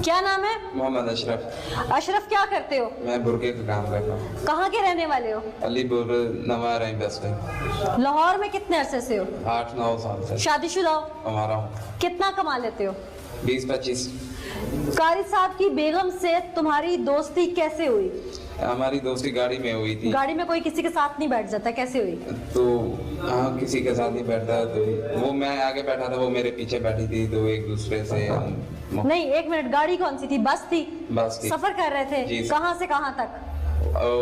क्या नाम है? मोहम्मद अशरफ। अशरफ, क्या करते हो? मैं बुरके का काम करता हूँ। कहाँ के रहने वाले हो? अलीपुर नवा रही बस में। लाहौर में कितने अरसे से हो? 8-9 साल से। शादीशुदा हो? हमारा हूँ। कितना कमा लेते हो? 20-25। कारी साहब की बेगम से तुम्हारी दोस्ती कैसे हुई? हमारी दोस्ती गाड़ी में हुई थी। गाड़ी में कोई किसी के साथ नहीं बैठ जाता, कैसे हुई? तो हाँ, किसी के साथ नहीं बैठता, तो वो मैं आगे बैठा था, वो मेरे पीछे बैठी थी, तो एक दूसरे से नहीं, एक मिनट, गाड़ी कौन सी थी? बस थी? बस थी। सफर कर रहे थे? कहाँ से कहाँ तक?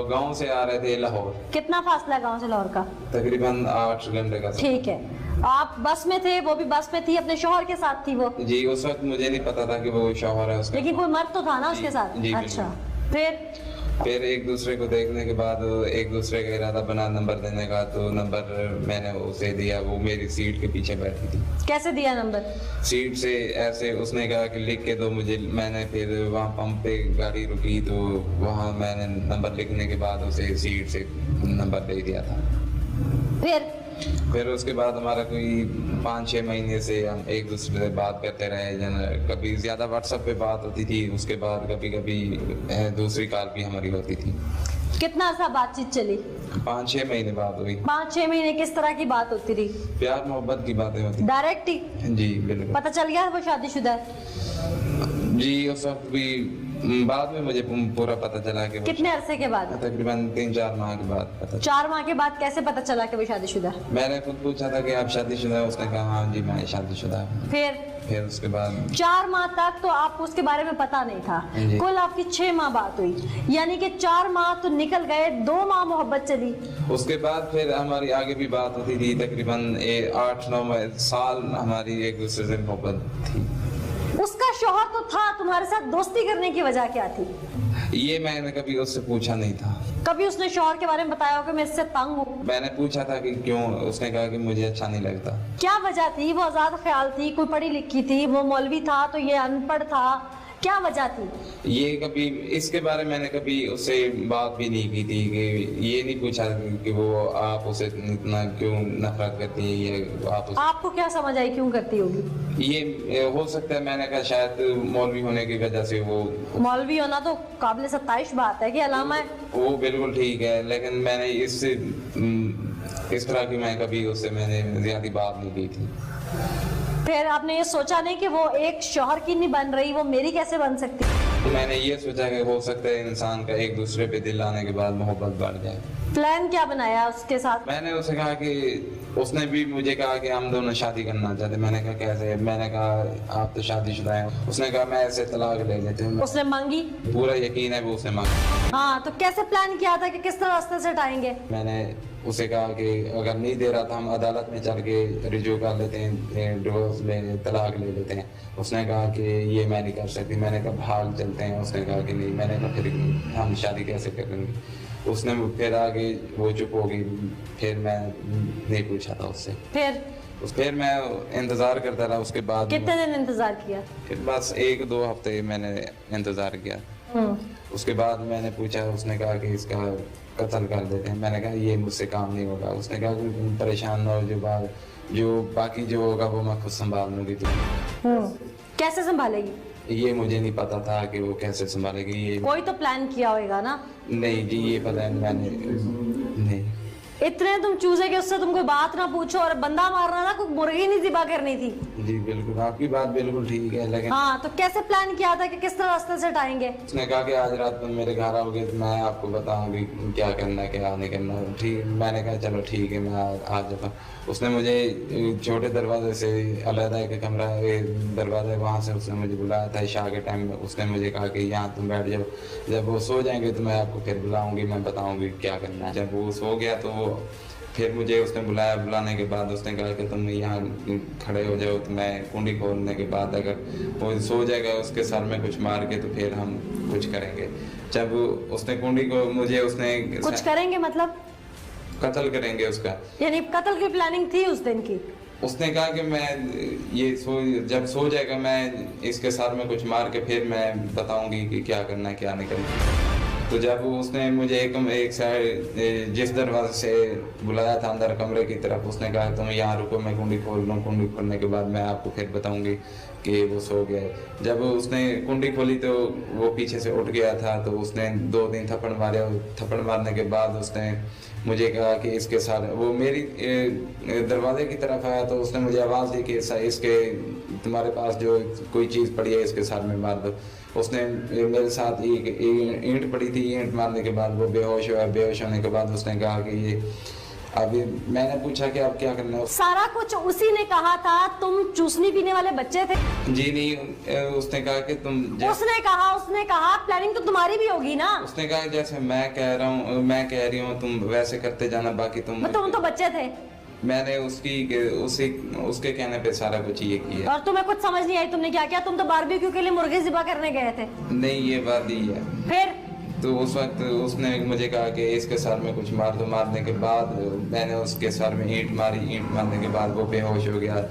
गांव से आ रहे थे लाहौर। कितना फासला है गांव से लाहौर का? तकरीबन 8 घंटे का। ठीक है। आप बस में थे, वो भी बस में थी, अपने शौहर के साथ थी वो? जी, उस वक्त मुझे नहीं पता था कि वो शौहर है उसका। लेकिन कोई मर्द तो था ना उसके साथ? जी, अच्छा, फिर एक दूसरे को देखने के बाद एक दूसरे का इरादा बना नंबर देने का, तो नंबर मैंने उसे दिया। वो मेरी सीट के पीछे बैठी थी। कैसे दिया नंबर? सीट से ऐसे उसने कहा कि लिख के दो मुझे। मैंने फिर वहाँ पंप पे गाड़ी रुकी, तो वहाँ मैंने नंबर लिखने के बाद उसे सीट से नंबर दे दिया था। फिर उसके बाद हमारा कोई 5-6 महीने से हम एक दूसरे से बात करते रहे। कभी ज्यादा व्हाट्सएप पे बात होती थी, उसके बाद कभी कभी दूसरी कॉल भी हमारी होती थी। कितना अर्सा बातचीत चली? 5-6 महीने बात हुई। 5-6 महीने किस तरह की बात होती रही? प्यार मोहब्बत की बातें होती। डायरेक्ट ही? जी बिल्कुल। पता चल गया वो शादीशुदा है? जी, उस वक्त भी बाद में मुझे पूरा पता चला कि कितने अरसे के बाद? तकरीबन 3-4 माह के बाद पता। 4 माह के बाद कैसे पता चला कि वो शादीशुदा है? मैंने खुद पूछा था कि आप शादीशुदा है? उसने कहा हाँ जी मैं शादीशुदा हूँ। फिर उसके बाद 4 माह तक तो आपको उसके बारे में पता नहीं था। कुल आपकी 6 माह बात हुई, यानी कि 4 माह तो निकल गए, 2 माह मोहब्बत चली। उसके बाद फिर हमारी आगे भी बात होती थी। तकरीबन 8-9 साल हमारी एक दूसरे से मोहब्बत थी। उसका शौहर तो था, तुम्हारे साथ दोस्ती करने की वजह क्या थी? ये मैंने कभी उससे पूछा नहीं था। कभी उसने शौहर के बारे में बताया हो कि मैं इससे तंग हूँ? मैंने पूछा था कि क्यों, उसने कहा कि मुझे अच्छा नहीं लगता। क्या वजह थी? वो आजाद ख्याल थी, कोई पढ़ी लिखी थी, वो मौलवी था तो ये अनपढ़ था, क्या वजह थी? ये कभी इसके बारे में मैंने कभी उससे बात भी नहीं की थी। कि ये नहीं पूछा कि वो आप उसे इतना क्यों नफरत करती है, ये आपको क्या समझ आई क्यों करती होगी? ये हो सकता है, मैंने कहा शायद मौलवी होने की वजह से। वो मौलवी होना तो काबिल सत्ताइश बात है कि अलामा है। वो बिल्कुल ठीक है, लेकिन मैंने इससे इस तरह की मैं कभी उससे मैंने ज्यादा बात नहीं की थी। फिर आपने ये सोचा नहीं कि वो एक शौहर की नहीं बन रही, वो मेरी कैसे बन सकती? मैंने ये सोचा कि हो सकता है इंसान का एक दूसरे पे दिल आने के बाद मोहब्बत बढ़ जाए। प्लान क्या बनाया उसके साथ? मैंने उसे कहा कि उसने भी मुझे कहा कि हम दोनों शादी करना चाहते। मैंने कहा कैसे? मैंने कहा आप तो शादीशुदा हैं। उसने कहा मैं ऐसे तलाक ले लेते हैं। उसने मांगी? पूरा यकीन है वो उसने मांगी। हाँ, तो कैसे प्लान किया था कि किस तरह रास्ते से हटाएंगे? मैंने उसे कहा कि अगर नहीं दे रहा था हम अदालत में चल के रिज्यू कर लेते हैं, डिवोर्स ले, तलाक ले लेते हैं। उसने कहा कि ये मैं नहीं कर सकती। मैंने कहा भाग चलते हैं। उसने कहा कि नहीं। मैंने कहा फिर हम शादी कैसे करेंगे? उसने फिर आगे वो चुप हो गई। फिर मैं नहीं पूछा था उससे। फिर मैं इंतजार करता रहा। उसके बाद कितने दिन इंतजार किया? फिर बस 1-2 हफ्ते मैंने इंतजार किया। उसके बाद मैंने पूछा, उसने कहा कि इसका कत्ल कर देते हैं। मैंने कहा ये मुझसे काम नहीं होगा। उसने कहा कि परेशान ना हो, जो बाकी जो होगा वो मैं खुद संभाल लूंगी। कैसे संभालेगी? ये मुझे नहीं पता था कि वो कैसे संभालेगी। ये कोई तो प्लान किया होगा ना? नहीं जी, ये पता है मैंने नहीं। इतने तुम चूजे के उससे तुम कोई बात ना पूछो, और बंदा मारना ना, कोई मुर्गी नहीं ज़िबा करनी थी। जी बिल्कुल, आपकी बात बिल्कुल ठीक है, लेकिन हाँ, तो कैसे प्लान किया था कि किस तरह रास्ते से हटाएंगे? उसने कहा कि आज रात तुम मेरे घर आओगे तो मैं आपको बताऊंगी क्या करना है क्या नहीं करना। ठीक, मैंने कहा चलो ठीक है, मैं आ जाता। उसने मुझे छोटे दरवाजे से अलग एक कमरा दरवाजा, वहाँ से उसने मुझे बुलाया था इशा के टाइम में। उसने मुझे कहा कि यहाँ तुम बैठ जाओ, जब वो सो जाएंगे तो मैं आपको फिर बुलाऊंगी, मैं बताऊंगी क्या करना है। जब वो सो गया तो फिर मुझे उसने बुलाया। बुलाने के बाद उसने कहा कि तुम यहाँ खड़े हो जाओ, तो मैं कुंडी खोलने के बाद अगर वो सो जाएगा उसके सर में कुछ मार के तो फिर हम कुछ करेंगे। जब उसने कुंडी को उसने कुछ करेंगे मतलब कत्ल करेंगे उसका, यानी कत्ल की प्लानिंग थी उस दिन की? उसने कहा कि मैं जब सो जाएगा मैं इसके सर में कुछ मार के फिर मैं बताऊंगी कि क्या करना है क्या नहीं करना। तो जब उसने मुझे एक साइड जिस दरवाजे से बुलाया था अंदर कमरे की तरफ, उसने कहा तुम यहाँ रुको, मैं कुंडी खोल लूँ। कुंडी खोलने के बाद मैं आपको फिर बताऊंगी कि वो सो गया। जब उसने कुंडी खोली तो वो पीछे से उठ गया था, तो उसने 2 दिन थप्पड़ मारे। थप्पड़ मारने के बाद उसने मुझे कहा कि इसके साथ, वो मेरी दरवाजे की तरफ आया तो उसने मुझे आवाज़ दी कि इसके तुम्हारे पास जो कोई चीज़ पड़ी है इसके साथ में मार दो। उसने मेरे साथ एक ईंट पड़ी थी, ईंट मारने के बाद वो बेहोश हुआ। बेहोश होने के बाद उसने कहा कि ये, अभी मैंने पूछा कि आप क्या करना है। सारा कुछ उसी ने कहा था, तुम चूसनी पीने वाले बच्चे थे? जी नहीं, उसने कहा कि तुम उसने कहा प्लानिंग तो तुम्हारी भी होगी ना। उसने कहा जैसे मैं कह रही हूँ तुम वैसे करते जाना, बाकी तुम तो बच्चे थे। मैंने उसके कहने पे सारा कुछ ये किया। और तुम्हें कुछ समझ नहीं आई तुमने क्या किया? तुम तो बारबेक्यू के लिए मुर्गे ज़िबा करने गए थे। नहीं, ये बात ही है। फिर तो उस वक्त उसने मुझे कहा कि इसके सर में कुछ मार दो। मारने के बाद मैंने उसके सर में ईंट मारी। ईंट मारने के बाद वो बेहोश हो गया।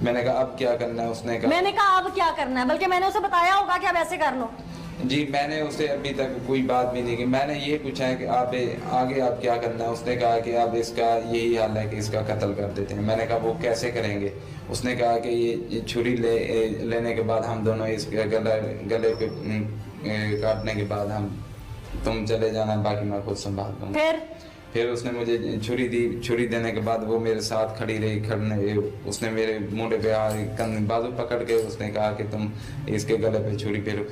मैंने कहा अब क्या करना है? उसने कहा मैंने कहा अब क्या करना है, बल्कि मैंने उसे बताया होगा कि अब ऐसे कर लो। जी, मैंने उसे अभी तक कोई बात भी नहीं की। मैंने ये पूछा है कि आप आगे आप क्या करना है? उसने कहा कि अब इसका यही हाल है कि इसका कत्ल कर देते हैं। मैंने कहा वो कैसे करेंगे? उसने कहा कि ये छुरी लेने के बाद हम दोनों इसके गले पे काटने के बाद तुम चले जाना, बाकी मैं खुद संभाल दूंगा। फिर उसने मुझे छुरी दी। छुरी देने के बाद वो मेरे साथ खड़ी रही। उसने मेरे मुंडे पे बाजू पकड़ के उसने कहा कि तुम इसके गले पे छुरी फेरो।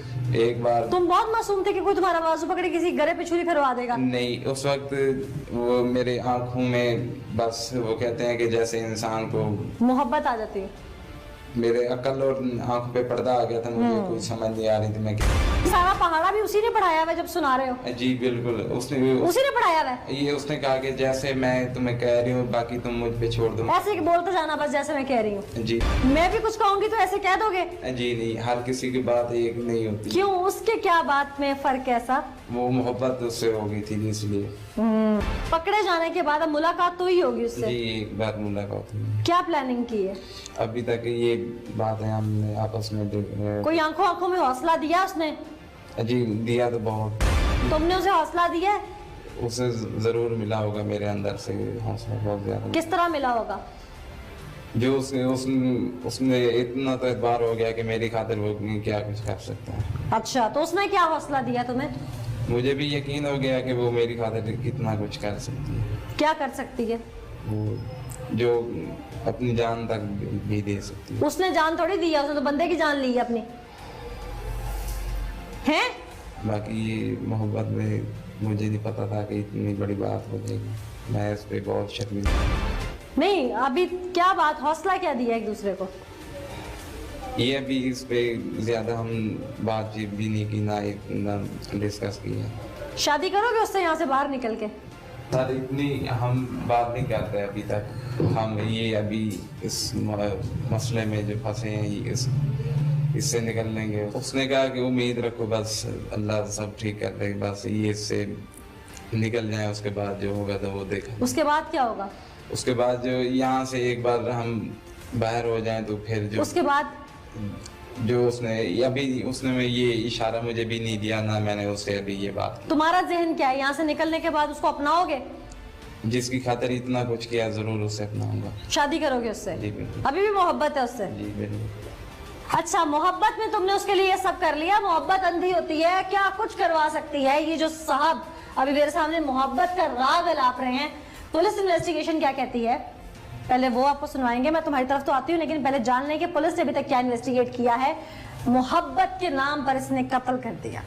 एक बार तुम बहुत मासूम थे कि कोई तुम्हारा बाजू पकड़े किसी गले पे छुरी फेरवा देगा। नहीं, उस वक्त वो मेरे आंखों में बस वो कहते हैं कि जैसे इंसान को मोहब्बत आ जाती है। मेरे अकल और आंखों पे पर्दा आ गया था। मुझे कुछ समझ नहीं आ रही थी मैं क्या। सारा पहाड़ा भी उसी ने पढ़ाया हुआ जब सुना रहे हो? जी बिल्कुल, उसी ने पढ़ाया हुआ है। ये उसने कहा कि जैसे मैं तुम्हें कह रही हूँ बाकी तुम मुझ पे छोड़ दो। ऐसे बोलते जाना बस, जैसे मैं कह रही हूँ। जी, मैं भी कुछ कहूँगी तो ऐसे कह दोगे? जी नहीं, हर किसी की बात एक नहीं होती। क्यों? उसके क्या बात में फर्क कैसा? वो मोहब्बत उससे हो गई थी इसलिए। पकड़े जाने के बाद अब मुलाकात तो ही होगी उससे? जी, एक बार मुलाकात हुई। क्या प्लानिंग की है? अभी तक ये बात है हमने आपस में। कोई आंखों में हौसला दिया उसने? जी दिया तो बहुत। तुमने उसे हौसला दिया? उसे जरूर मिला होगा मेरे अंदर से हौसला बहुत ज्यादा। किस तरह मिला होगा? जो उसने इतना तो एतबार हो गया कि मेरी खातिर वो क्या कुछ कर सकता है। अच्छा, तो उसने क्या हौसला दिया तुम्हें? मुझे भी यकीन हो गया कि वो मेरी खातिर कितना कुछ कर सकती है। क्या कर सकती है? वो जो अपनी जान तक भी दे सकती है। उसने जान थोड़ी दी है, उसने तो बंदे की जान ली है अपनी। हैं? बाकी मोहब्बत में मुझे नहीं पता था कि इतनी बड़ी बात हो जाएगी। मैं इस पे बहुत शर्मिंदा। नहीं, अभी क्या बात, हौसला क्या दिया एक दूसरे को? ये अभी इस पे ज्यादा हम बातचीत भी नहीं की, ना डिस्कस की है। शादी करोगे उससे यहाँ से बाहर निकल के? सर इतनी हम बात नहीं करते अभी तक। हम ये अभी इस मसले में जो फंसे हैं इससे निकल लेंगे। उसने कहा कि उम्मीद रखो, बस अल्लाह सब ठीक कर देगा, बस ये इससे निकल जाए, उसके बाद जो होगा तो वो देखा। उसके बाद क्या होगा? उसके बाद जो यहाँ से एक बार हम बाहर हो जाएं तो फिर जो उसके बाद जो उसने ये इशारा मुझे भी नहीं दिया, ना मैंने उससे अभी ये बात की। तुम्हारा ज़हन क्या है? यहाँ से निकलने के बाद उसको अपनाओगे? जिसकी खातिर इतना कुछ किया जरूर उससे अपनाऊंगा। शादी करोगे उससे? जी बिल्कुल। अभी भी मोहब्बत है उससे? जी बिल्कुल। अच्छा, मोहब्बत में तुमने उसके लिए ये सब कर लिया। मोहब्बत अंधी होती है, क्या कुछ करवा सकती है। ये जो साहब अभी मेरे सामने मोहब्बत का राग अलाप रहे हैं, पुलिस इन्वेस्टिगेशन क्या कहती है पहले वो आपको सुनवाएंगे। मैं तुम्हारी तरफ तो आती हूँ, लेकिन पहले जान लें कि पुलिस ने अभी तक क्या इन्वेस्टिगेट किया है। मोहब्बत के नाम पर इसने कत्ल कर दिया।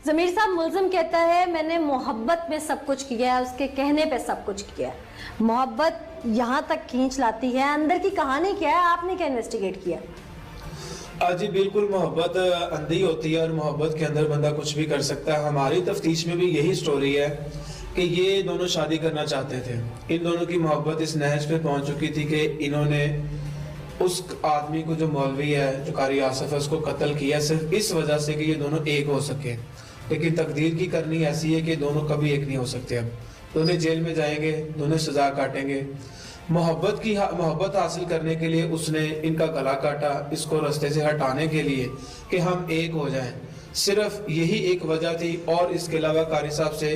जमीर साहब, मुल्जिम कहता है मैंने मोहब्बत में सब कुछ किया है, उसके कहने पे सब कुछ किया है। मोहब्बत यहाँ तक खींच लाती है, अंदर की कहानी क्या है? आपने क्या इन्वेस्टिगेट किया? जी बिल्कुल, मोहब्बत अंधी होती है और मोहब्बत के अंदर बंदा कुछ भी कर सकता है। हमारी तफ्तीश में भी यही स्टोरी है कि ये दोनों शादी करना चाहते थे। इन दोनों की मोहब्बत इस नहज पे पहुंच चुकी थी कि इन्होंने उस आदमी को, जो मौलवी है, जो कारी आसिफ है, उसको कत्ल किया सिर्फ इस वजह से कि ये दोनों एक हो सके। लेकिन तकदीर की करनी ऐसी है कि दोनों कभी एक नहीं हो सकते। अब दोनों जेल में जाएंगे, दोनों सजा काटेंगे। मोहब्बत हासिल करने के लिए उसने इनका गला काटा, इसको रास्ते से हटाने के लिए कि हम एक हो जाएं। सिर्फ यही एक वजह थी, और इसके अलावा कारी साहब से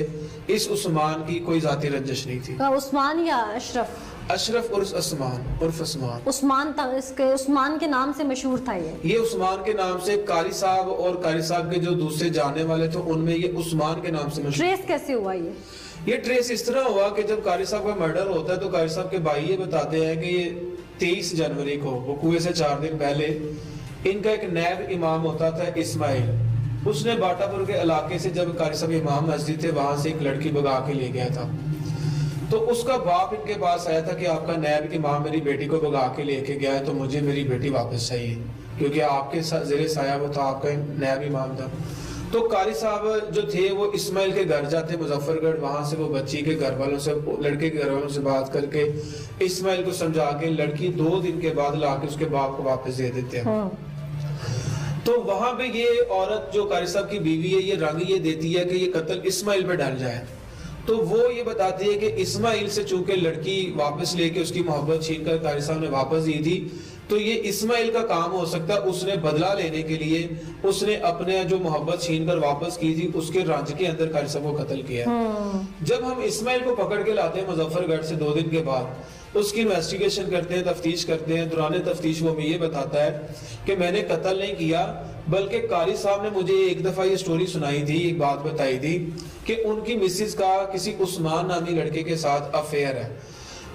इस उस्मान की कोई जाती रंजिश नहीं थी। उस्मान या अशरफ? अशरफ उर्फ उस्मान। उस्मान के नाम से मशहूर था ये उस्मान के नाम से कारी साहब और कारी साहब के जो दूसरे जानने वाले थे उनमें ये उस्मान के नाम से मशहूर। ट्रेस कैसे हुआ ये ट्रेस इस तरह हुआ कि जब कारी साहब का मर्डर होता है तो कारी साहब के भाई ये बताते हैं कि ये 23 जनवरी को वकूए से 4 दिन पहले इनका एक नैब इमाम होता था इस्माइल, उसने बाटापुर के इलाके से जब कारी साहब इमाम मस्जिद थे वहां से एक लड़की भगा के ले गया था। तो उसका बाप इनके पास आया था कि आपका नैब इमाम मेरी बेटी को भगा के लेके गया है तो मुझे मेरी बेटी वापस चाहिए, क्योंकि आपके जेरे साया वो था, आपका नैब इमाम था। तो कारी साहब जो थे वो इस्माइल के घर जाते मुजफ्फरगढ़, वहां से वो बच्ची के घर वालों से, लड़के के घर वालों से बात करके इस्माइल को समझा के लड़की 2 दिन के बाद लाके उसके बाप को वापस दे देते हैं। तो वहां पे ये औरत जो कारी साहब की बीवी है ये रंग ये देती है कि ये कत्ल इस्माइल पे डाल जाए। तो वो ये बताती है कि इस्माइल से चूंकि लड़की वापस लेके उसकी मोहब्बत छीन कर कारी साहब ने वापस दी थी, तो ये इस्माइल का काम हो सकता है, उसने बदला लेने के लिए उसने अपने जो मोहब्बत छीन कर वापस की थी उसके रंज के अंदर कारी साहब को कत्ल किया। जब हम इस्माइल को पकड़ के लाते हैं मुजफ्फरगढ़ से 2 दिन के बाद, उसकी इन्वेस्टिगेशन करते हैं, तफ्तीश करते हैं, दौरान तफ्तीश वो हमें ये बताता है कि मैंने कत्ल नहीं किया, बल्कि कारी साहब ने मुझे एक दफा ये स्टोरी सुनाई थी, एक बात बताई थी कि उनकी मिसेस का किसी उस्मान नामी लड़के के साथ अफेयर है।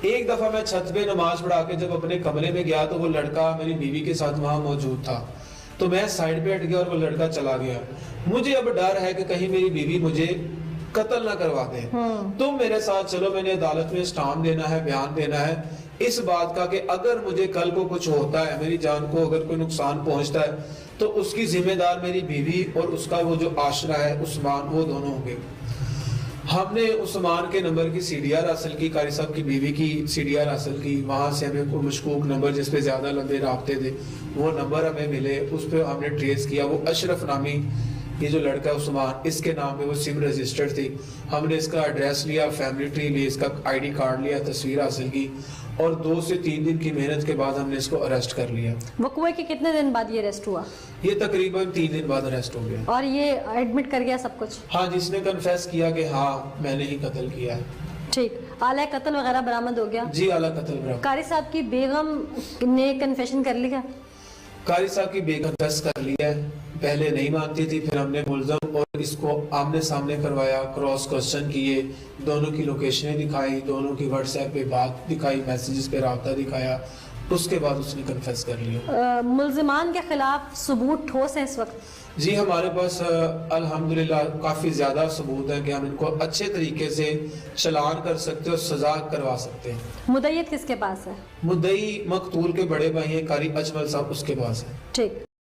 एक दफा मैं छत पे नमाज पढ़ा के जब अपने कमरे में गया तो वो लड़का मेरी बीवी के साथ वहां मौजूद था, तो मैं साइड पे हट गया और वो लड़का चला गया। मुझे अब डर है कि कहीं मेरी बीवी मुझे कत्ल ना करवा दे, तुम मेरे साथ चलो, मैंने अदालत में स्टाम्प देना है, बयान देना है इस बात का कि अगर मुझे कल को कुछ होता है, मेरी जान को अगर कोई नुकसान पहुंचता है तो उसकी जिम्मेदार मेरी बीवी और उसका वो जो आशरा है उस्मान, वो दोनों होंगे। हमने उस्मान के नंबर की सीडीआर हासिल की, कारी साहब की बीवी की सीडीआर हासिल की, वहां से हमें कोई मशकूक नंबर जिसपे ज्यादा लंबे राब्ते थे वो नंबर हमें मिले, उस पर हमने ट्रेस किया। वो अशरफ नामी ये जो लड़का है उस्मान, इसके नाम पे वो सिम रजिस्टर्ड थी। हमने इसका एड्रेस लिया, फैमिली ट्री ली, इसका आईडी कार्ड लिया, तस्वीर हासिल की और 2 से 3 दिन की मेहनत के बाद हमने इसको अरेस्ट कर लिया। वकूए के कितने दिन बाद ये अरेस्ट हुआ? ये तकरीबन 3 दिन बाद अरेस्ट हो गया। और ये एडमिट कर गया सब कुछ? हाँ, जिसने कन्फेस किया कि हाँ मैंने ही कत्ल किया है। ठीक, आला कत्ल वगैरह बरामद हो गया? जी, आला कत्ल बरामद। कारी साहब की बेगम ने कन्फेशन कर लिया? कारी साहब की बेगम कन्फेस कर लिया है, पहले नहीं मानती थी, फिर हमने मुल्ज़म और इसको आमने सामने करवाया, क्रॉस क्वेश्चन किए, दोनों की लोकेशनें दिखाई, दोनों की व्हाट्सएप पे बात दिखाई, मैसेजेस पे राब्ता दिखाया, उसके बाद उसने कन्फेस कर लिया। मुल्ज़िमान के खिलाफ सबूत ठोस हैं इस वक्त? जी, हमारे पास अल्हम्दुलिल्लाह काफ़ी ज़्यादा सबूत है कि हम इनको अच्छे तरीके से चलान कर सकते हैं और सजा करवा सकते हैं। मुद्दईयत किसके पास है? मुद्दई मकतूल के बड़े भाई हैं कारी अजमल साहब, उसके पास है। ठीक।